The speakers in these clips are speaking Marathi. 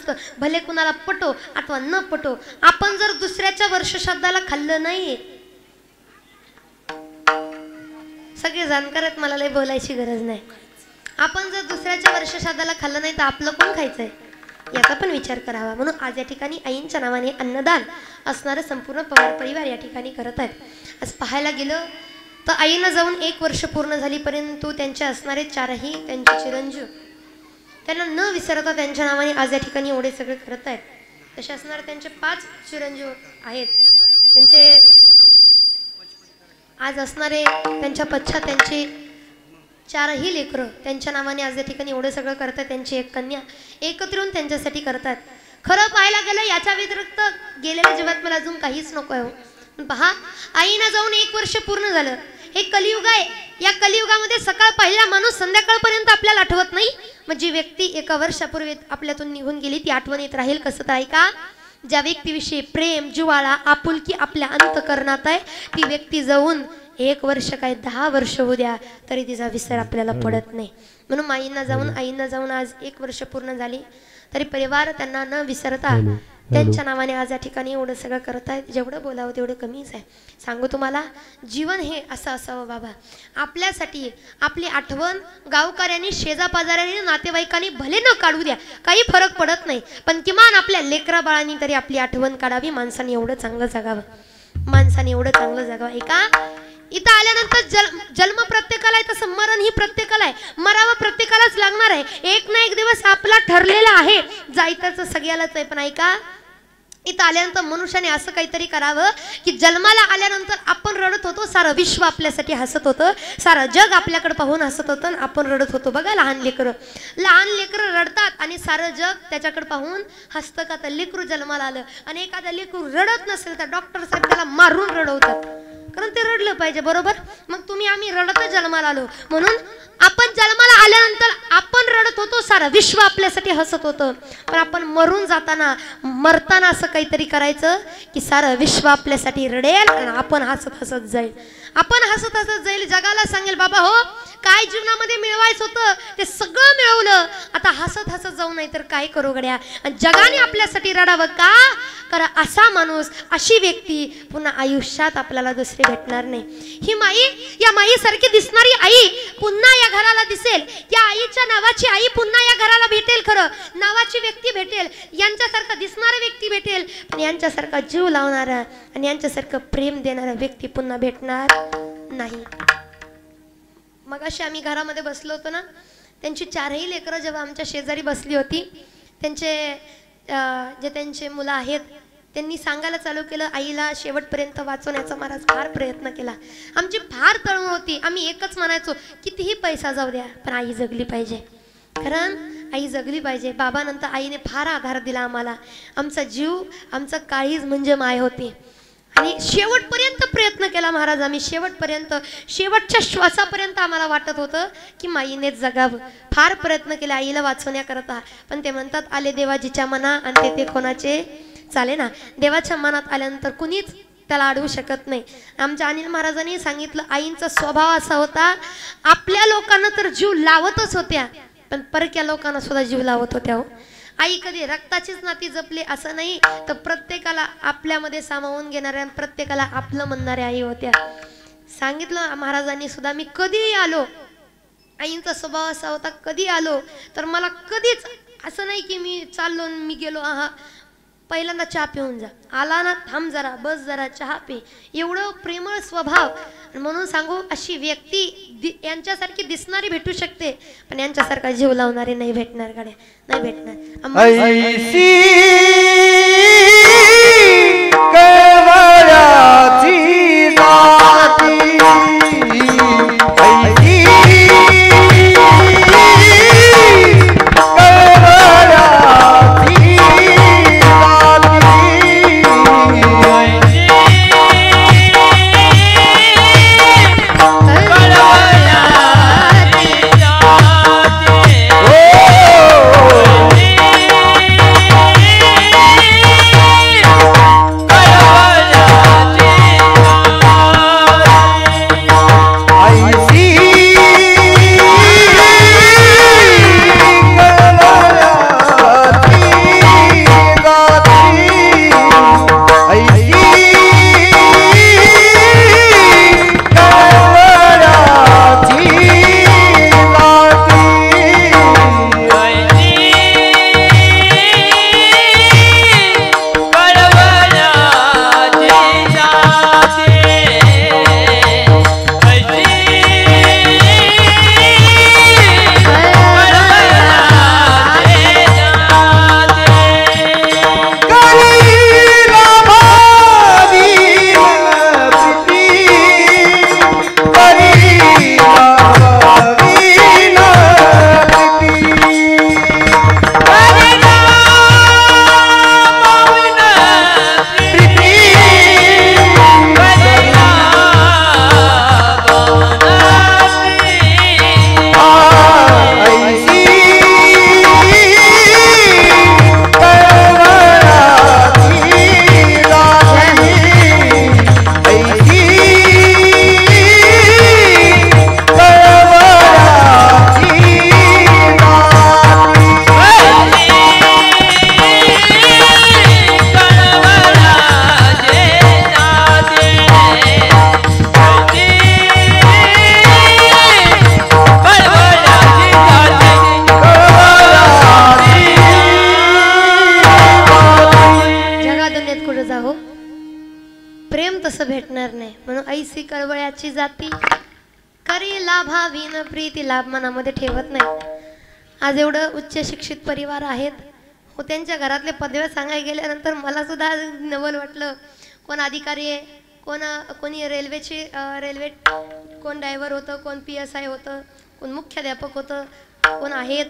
नसतं, भले कुणाला पटो अथवा न पटो. आपण जर दुसऱ्याच्या वर्षश्राद्धाला खाल्लं नाही, सगळे जाणकार आहेत, मला लय बोलायची गरज नाही. आपण जर दुसऱ्याच्या वर्षश्राद्धाला खाल्लं नाही तर आपलं कोण खायचंय याचा पण विचार करावा. म्हणून आज या ठिकाणी आईंच्या नावाने अन्नदान असणारं संपूर्ण पवार परिवार या ठिकाणी करत आहेत. आज पाहायला गेलं तर आईनं जाऊन 1 वर्ष पूर्ण झाली, परंतु त्यांचे असणारे 4ही त्यांचे चिरंजीव त्यांना न विसरता त्यांच्या नावाने आज या ठिकाणी एवढे सगळे करत आहेत. तसे असणारे त्यांचे 5 चिरंजीव आहेत. त्यांचे आज असणारे त्यांच्या पश्चात त्यांचे 4ही लेकरं त्यांच्या नावाने आज या ठिकाणी एवढं सगळं करतात. त्यांची 1 कन्या एकत्र येऊन त्यांच्यासाठी करतात. खरं पाहायला गेलं याच्या व्यतिरिक्त गेलेल्या जीवात मला अजून काहीच नको आहे. पहा, आईनं जाऊन 1 वर्ष पूर्ण झालं. हे कलियुग आहे. या कलियुगामध्ये सकाळ पाहिला माणूस संध्याकाळपर्यंत आपल्याला आठवत नाही. मग जी व्यक्ती 1 वर्षापूर्वी आपल्यातून निघून गेली ती आठवण येत राहील. कसं तर ऐका, ज्या व्यक्तीविषयी प्रेम, जिव्हाळा, आपुलकी आपल्या अंतःकरणात आहे ती व्यक्ती जाऊन 1 वर्ष काय 10 वर्ष होऊ द्या तरी तिचा विसर आपल्याला पडत नाही. म्हणून आईंना जाऊन आज 1 वर्ष पूर्ण झाली तरी परिवार त्यांना न विसरता त्यांच्या नावाने आज या ठिकाणी एवढं सगळं करत आहेत. जेवढं बोलावं तेवढं कमीच आहे. सांगू तुम्हाला, जीवन हे असं असावं बाबा. आपल्यासाठी आपली आठवण गावकऱ्यांनी, शेजापाजाऱ्यांनी, नातेवाईकांनी भले न काढू द्या, काही फरक पडत नाही, पण किमान आपल्या लेकरा बाळांनी तरी आपली आठवण काढावी. माणसाने एवढं चांगलं जगावं. ऐका, इथं आल्यानंतर जन्म प्रत्येकाला आहे, तसं मरण ही प्रत्येकाला आहे. मरावं प्रत्येकालाच लागणार आहे. एक ना एक दिवस आपला ठरलेला आहे, जायचं सगळ्यालाच आहे. पण ऐका, इथं आल्यानंतर मनुष्याने असं काहीतरी करावं की जन्माला आल्यानंतर आपण रडत होतो, सारं विश्व आपल्यासाठी हसत होतं, सारं जग आपल्याकडे पाहून हसत होतं आणि आपण रडत होतो. बघा, लहान लेकरं रडतात आणि सारं जग त्याच्याकडे पाहून हसतं. का तर लेकरू जन्माला आलं आणि एखादं लेकरू रडत नसेल तर डॉक्टर साहेब त्याला मारून रडवतात, कारण ते रडलं पाहिजे. बरोबर? मग आम्ही रडतच जन्माला आलो. म्हणून आपण जन्माला आल्यानंतर आपण रडत होतो, सारं विश्व आपल्यासाठी हसत होतं. पण आपण मरताना असं काहीतरी करायचं की सारं विश्व आपल्यासाठी रडेल आणि आपण हसत हसत जाईल. जगाला सांगेल, बाबा हो, काय जीवनामध्ये मिळवायचं होतं ते सगळं मिळवलं, आता हसत हसत जाऊ, नाही तर काय करू गड्या. आणि जगाने आपल्यासाठी रडावं का? कारण असा माणूस, अशी व्यक्ती पुन्हा आयुष्यात आपल्याला दुसरी भेटणार नाही. ही माई, या माईसारखी दिसणारी आई पुन्हा या घराला दिसेल. या आईच्या नावाची आई पुन्हा या घराला भेटेल. खरं नावाची व्यक्ती भेटेल, यांच्यासारखा दिसणारा व्यक्ती भेटेल, पण यांच्यासारखा जीव लावणारा आणि यांच्यासारखं प्रेम देणारा व्यक्ती पुन्हा भेटणार नाही. मग अशी आम्ही घरामध्ये बसलो होतो ना, त्यांची 4ही लेकरं जेव्हा आमच्या शेजारी बसली होती, त्यांचे मुलं आहेत, त्यांनी सांगायला चालू केलं, आईला शेवटपर्यंत वाचवण्याचा महाराज फार प्रयत्न केला. आमची फार तळमळ होती. आम्ही एकच म्हणायचो, कितीही पैसा जाऊ द्या पण आई जगली पाहिजे. कारण आई जगली पाहिजे. बाबानंतर आईने फार आधार दिला आम्हाला. आमचा जीव, आमचं काळीज म्हणजे माय होती. आणि शेवटपर्यंत प्रयत्न केला महाराज आम्ही. शेवटच्या श्वासापर्यंत आम्हाला वाटत होतं की माईने जगावं. फार प्रयत्न केले आईला वाचवण्याकरता. पण ते म्हणतात, आले देवाजीच्या मना आणि ते कोणाचे चाले ना. देवाच्या मनात आल्यानंतर कुणीच त्याला अडवू शकत नाही. आमच्या अनिल महाराजांनी सांगितलं, आईंचा स्वभाव असा होता, आपल्या लोकांना तर जीव लावतच होत्या, पण परक्या लोकांना सुद्धा जीव लावत होत्या. हो, आई कधी रक्ताचीच नाती जपली असं नाही, तर प्रत्येकाला आपल्यामध्ये सामावून घेणाऱ्या, प्रत्येकाला आपलं म्हणणाऱ्या आई होत्या. सांगितलं महाराजांनी सुद्धा, मी कधी आलो, आईंचा स्वभाव असा होता, कधी आलो तर मला कधीच असं नाही की मी चाललो मी गेलो, पहिल्यांदा चहा पिऊन जा, आला ना थांब जरा, बस जरा, चहा पे. एवढं प्रेमळ स्वभाव. म्हणून सांगू, अशी व्यक्ती यांच्यासारखी दिसणारी भेटू शकते, पण यांच्यासारखा जीव लावणारे नाही भेटणार गाड्या, नाही भेटणार. तसं भेटणार नाही. म्हणून ऐसी कळवळ्याची जाती करी लाभावीन प्रीती, लाभ मनामध्ये ठेवत नाही. आज एवढं उच्च शिक्षित परिवार आहेत हो, त्यांच्या घरातले पदव्या सांगायला गेल्यानंतर मला सुद्धा नवल वाटलं. कोण अधिकारी आहे, कोणी रेल्वे कोण ड्रायव्हर होतं, कोण PSI होतं, कोण मुख्याध्यापक होतं, कोण आहेत,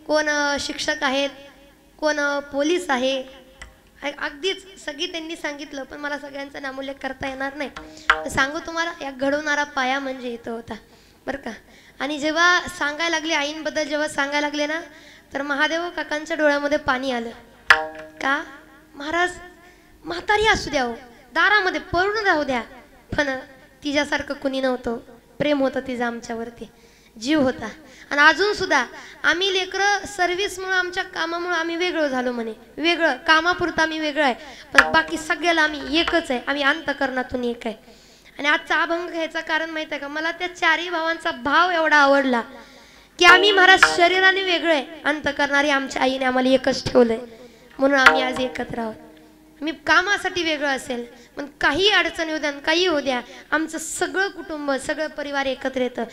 कोण शिक्षक आहेत, कोण पोलीस आहे. अगदीच सगळी त्यांनी सांगितलं, पण मला सगळ्यांचा नामोल्लेख करता येणार नाही. सांगू तुम्हाला, या घडवणारा पाया म्हणजे इथं होता बरं का. आणि जेव्हा सांगायला लागले आईंबद्दल, जेव्हा सांगायला लागले ना, तर महादेव काकांच्या डोळ्यामध्ये पाणी आलं. का महाराज, म्हातारी असू द्या हो, दारामध्ये पळून राहू द्या, पण तिच्यासारखं कुणी नव्हतं. प्रेम होतं तिचं आमच्यावरती, जीव होता. आणि अजून सुद्धा आम्ही लेकरं सर्व्हिसमुळं, आमच्या कामामुळं आम्ही वेगळं झालो म्हणे. वेगळं कामापुरतं आम्ही वेगळं आहे, पण बाकी सगळ्याला आम्ही एकच आहे. आम्ही अंतःकरणातून एक आहे. आणि आजचा अभंग घ्यायचं कारण माहिती आहे का, मला त्या चारही भावांचा भाव एवढा आवडला की आम्ही महाराज शरीराने वेगळं आहे, अंतःकरणाने आमच्या आईने आम्हाला एकच ठेवलंय, म्हणून आम्ही आज एकत्र आहोत. मी कामासाठी वेगळं असेल, पण काही अडचणी होऊ द्या, काही होऊ द्या, आमचं सगळं कुटुंब, सगळं परिवार एकत्र येतं.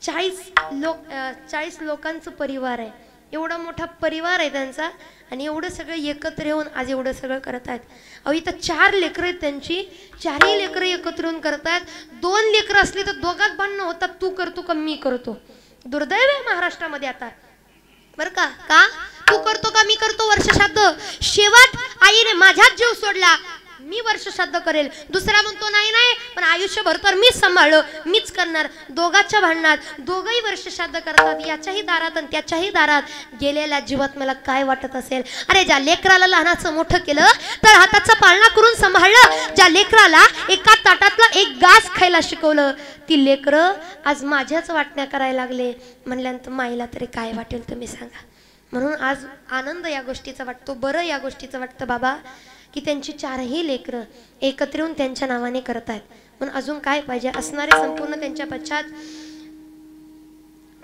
40 लोकांचं परिवार आहे, एवढा मोठा परिवार आहे त्यांचा, आणि एवढं सगळं एकत्र येऊन आज एवढं सगळं करत आहेत. अहो इथं 4 लेकरं आहेत त्यांची, 4ही लेकरं एकत्र येऊन करत आहेत. 2 लेकरं असली तर दोघात भांडणं होतात, तू करतो का मी करतो. दुर्दैव आहे महाराष्ट्रामध्ये आता बरं का. का तू करतो का मी करतो. वर्षश्राद्ध शेवट आईने माझ्यात जीव सोडला, मी वर्षश्राद्ध करेल. दुसरा म्हणतो नाही नाही, पण आयुष्यभर तर मीच सांभाळलं, मीच करणार. दोघांच्या भांडणात दोघंही वर्षश्राद्ध करतात. याच्याही दारात आणि त्याच्याही दारात गेलेल्या जीवात मला काय वाटत असेल. अरे ज्या लेकराला लहानाचं मोठं केलं, तर हाताचा पाळणा करून सांभाळलं, ज्या लेकराला एका ताटातला एक घास खायला शिकवलं, ती लेकरं आज माझ्याच वाटण्या करायला लागले म्हणल्यानंतर माईला तरी काय वाटेल तुम्ही सांगा. म्हणून आज आनंद या गोष्टीचा वाटतो, बरं या गोष्टीचं वाटतं बाबा की त्यांची 4ही लेकरं एकत्र येऊन त्यांच्या नावाने करत आहेत. म्हणून अजून काय पाहिजे. असणारे संपूर्ण त्यांच्या पश्चात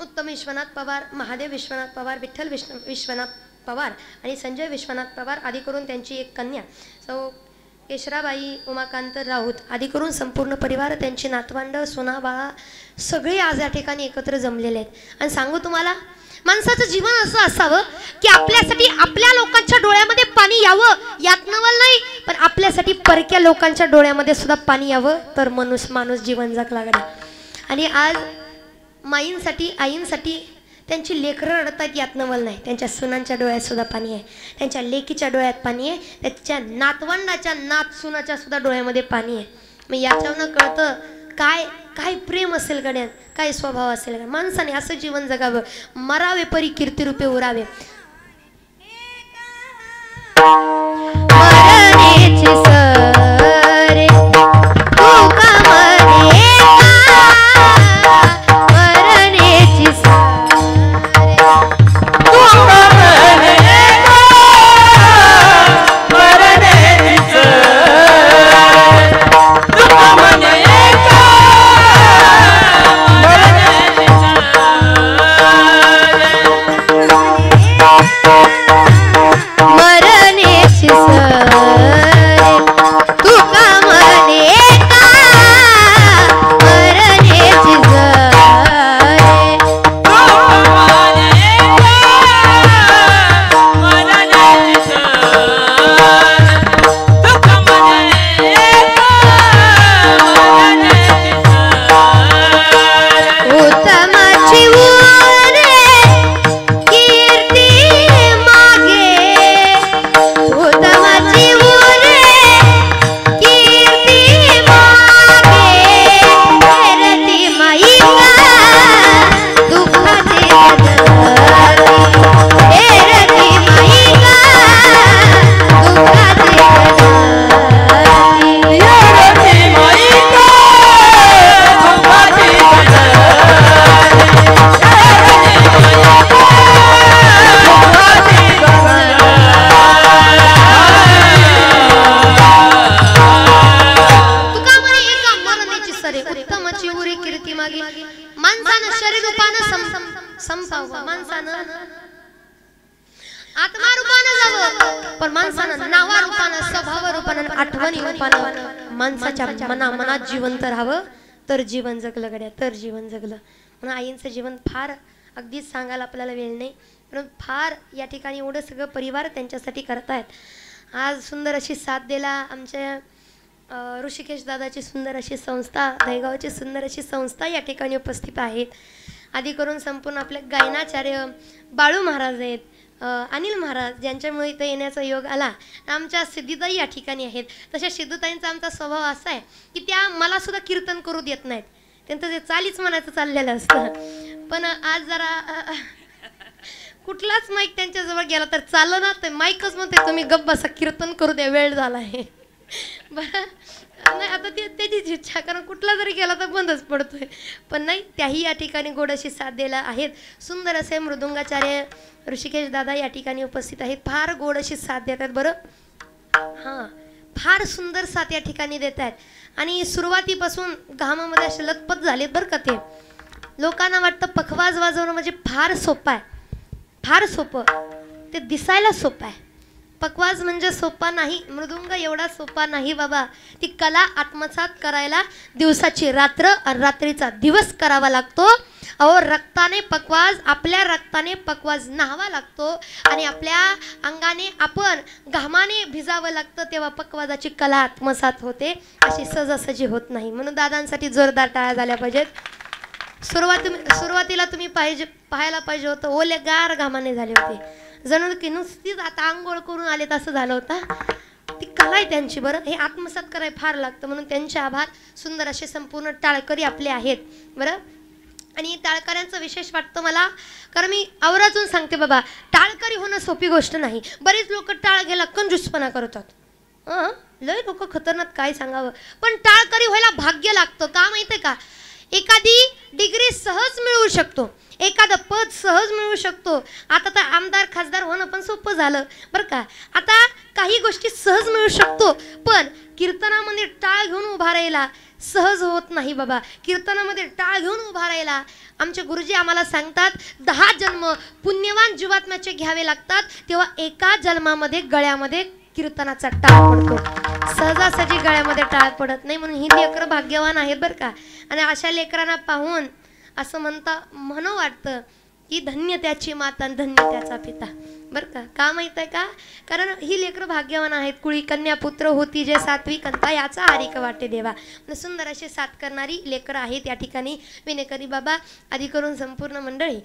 उत्तम विश्वनाथ पवार, महादेव विश्वनाथ पवार, विठ्ठल विश्वनाथ पवार आणि संजय विश्वनाथ पवार आदी करून त्यांची एक कन्या सौ केशराबाई उमाकांत राऊत आदी करून संपूर्ण परिवार, त्यांची नातवंड, सुना बाळा सगळे आज या ठिकाणी एकत्र जमलेले आहेत. आणि सांगू तुम्हाला, माणसाचं जीवन असं असावं की आपल्यासाठी आपल्या लोकांच्या डोळ्यामध्ये पाणी यावं, यात नवल नाही, पण आपल्यासाठी परक्या लोकांच्या डोळ्यामध्ये सुद्धा पाणी यावं, तर माणूस जीवन जगला लागला. आणि आज माईंसाठी, आईंसाठी त्यांची लेकरं रडतात, यात नवल नाही, त्यांच्या सुनांच्या डोळ्यात सुद्धा पाणी आहे, त्यांच्या लेकीच्या डोळ्यात पाणी आहे, त्याच्या नातवंडाच्या नातसुनाच्या सुद्धा डोळ्यामध्ये पाणी आहे. मग याच्यावरनं कळतं काय काय प्रेम असेल गड्यात, काय स्वभाव असेल. माणसाने असं जीवन जगावं, मरावे परी कीर्तिरूपे उरावे. मरणेची सरे तू का मरे का, मरणेची सरे तू का मरे का, मरणेची सरे तू का मरे का. मरणेची सरे पण माणसानं नावा रूपानं, स्वभाव रूपानं, आठवणी रूपानं माणसाच्या मनात जिवंत राहावं तर जीवन जगलं गड्या, तर जीवन जगलं. म्हणून आईंचं जीवन फार अगदीच सांगायला आपल्याला वेळ नाही, पण फार या ठिकाणी एवढं सगळं परिवार त्यांच्यासाठी करतायत. आज सुंदर अशी साथ दिला आमच्या ऋषिकेश दादाची सुंदर अशी संस्था, दहेगावची सुंदर अशी संस्था या ठिकाणी उपस्थित आहेत. आधी करून संपूर्ण आपले गायनाचार्य बाळू महाराज आहेत, अनिल महाराज, ज्यांच्यामुळे इथं येण्याचा योग आला. आमच्या सिद्धीताई या ठिकाणी आहेत. तशा सिद्धीताईंचा आमचा स्वभाव असा आहे की त्या मला सुद्धा कीर्तन करू देत नाहीत. त्यांचं ते चालीच म्हणायचं चाललेलं असतं. पण आज जरा कुठलाच माईक त्यांच्याजवळ गेला तर चाललं ना, तर माईकच म्हणते तुम्ही गप्प बसा, कीर्तन करू द्या, वेळ झाला आहे. बरं नाही, आता त्याचीच इच्छा, कारण कुठला जरी गेला तर बंदच पडतोय. पण नाही, त्याही या ठिकाणी गोड अशी साथ द्यायला आहेत. सुंदर असे मृदुंगाचार्य ऋषिकेश दादा या ठिकाणी उपस्थित आहेत. फार गोड अशी साथ देत आहेत. बरं हां, फार सुंदर साथ या ठिकाणी देत आहेत. आणि सुरुवातीपासून घामामध्ये असे लतपत झालेत बरं का. ते लोकांना वाटतं पखवाज वाजवणं म्हणजे फार सोपं आहे, फार सोपं. ते दिसायला सोपं आहे, पखवाज म्हणजे सोपा नाही. मृदुंग एवढा सोपा नाही बाबा. ती कला आत्मसात करायला दिवसाची रात्र आणि रात्रीचा दिवस करावा लागतो. अहो, रक्ताने पखवाज, आपल्या रक्ताने पखवाज न्हावा लागतो आणि आपल्या अंगाने आपण घामाने भिजावं लागतं, तेव्हा पखवाजाची कला आत्मसात होते. अशी सहजासहजी होत नाही. म्हणून दादांसाठी जोरदार टाळ्या झाल्या पाहिजेत. सुरुवातीला तुम्ही पाहायला पाहिजे होतं, ओलेगार घामाने झाले होते, जणू की नुसतीच आता आंघोळ करून आले तसं झालं होतं. ती कला आहे त्यांची. बरं, हे आत्मसात करायला फार लागतं. म्हणून त्यांचे आभार. सुंदर असे संपूर्ण टाळकरी आपले आहेत. बरं, आणि टाळकऱ्यांचं विशेष वाटतं मला, कारण मी आवर्जून सांगते बाबा, टाळकरी होणं सोपी गोष्ट नाही. बरेच लोक टाळ गेला कंजूसपणा करतात. लय लोक खतरनाक, काय सांगावं. पण टाळकरी व्हायला भाग्य लागतं. का माहिती आहे का? एखादी डिग्री सहज मिळवू शकतो, एखादं पद सहज मिळवू शकतो. आता तर आमदार खासदार होणं पण सोपं झालं बरं का. आता काही गोष्टी सहज मिळू शकतो, पण कीर्तनामध्ये टाळ घेऊन उभा राहायला सहज होत नाही बाबा. कीर्तनामध्ये टाळ घेऊन उभा राहायला आमचे गुरुजी आम्हाला सांगतात 10 जन्म पुण्यवान जीवात्म्याचे घ्यावे लागतात, तेव्हा एका जन्मामध्ये गळ्यामध्ये कीर्तनाचा टाळ पडतो. सहजासहजी गळ्यामध्ये टाळ पडत नाही. म्हणून ही लेकरं भाग्यवान आहेत बरं का. आणि अशा लेकरांना पाहून असं म्हणू वाटतं की धन्य त्याची माता, धन्य त्याचा पिता. बरं का माहित आहे का? कारण ही लेकरं भाग्यवान आहेत. कुळी कन्या पुत्र होती जे सात्विक अंता, याचा हारिक वाटे देवा. सुंदर असे साथ करणारी लेकरं आहेत या ठिकाणी. विनेकरी बाबा, आधी करून संपूर्ण मंडळी